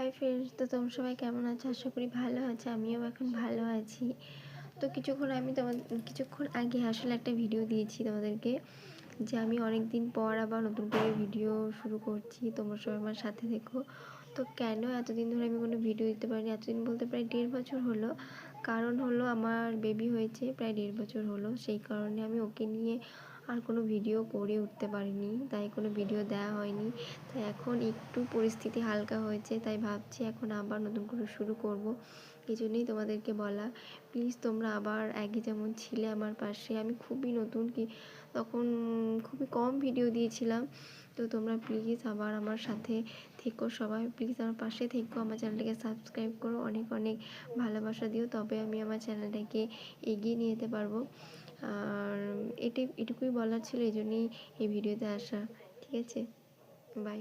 Hi friends, তো তোমরা সবাই কেমন আছো? আশা করি ভালো আছো। আমিও এখন ভালো আছি। তো কিছুক্ষণ আগে আসলে একটা ভিডিও দিয়েছি তোমাদেরকে যে আমি অনেক দিন পর আবার নতুন করে ভিডিও শুরু করছি, তোমরা সবাই আমার সাথে থেকো। তো কেন এতদিন ধরে আমি কোনো ভিডিও দিতে পারিনি, এতদিন বলতে প্রায় 1.5 বছর হলো। কারণ হলো আমার বেবি হয়েছে প্রায় 1.5 বছর হলো, সেই কারণে আমি ওকে নিয়ে আর কোনো ভিডিও করে উঠতে পারিনি, তাই কোনো ভিডিও দেওয়া হয়নি। তাই এখন একটু পরিস্থিতি হালকা হয়েছে, তাই ভাবছি এখন আবার নতুন করে শুরু করব। এই জন্যই তোমাদেরকে বলা, প্লিজ তোমরা আবার আগে যেমন ছিলে আমার পাশে। আমি খুবই নতুন, তখন খুবই কম ভিডিও দিয়েছিলাম। তো তোমরা প্লিজ আবার আমার সাথে থেকো, সবাই প্লিজ আমার পাশে থেকো, আমার চ্যানেলটাকে সাবস্ক্রাইব করো, অনেক অনেক ভালোবাসা দিও, তবে আমি আমার চ্যানেলটাকে এগিয়ে নিয়ে যেতে পারবো। আর এটুকুই বলার ছিল, এই জন্যই এই ভিডিওতে আসা। ঠিক আছে, বাই।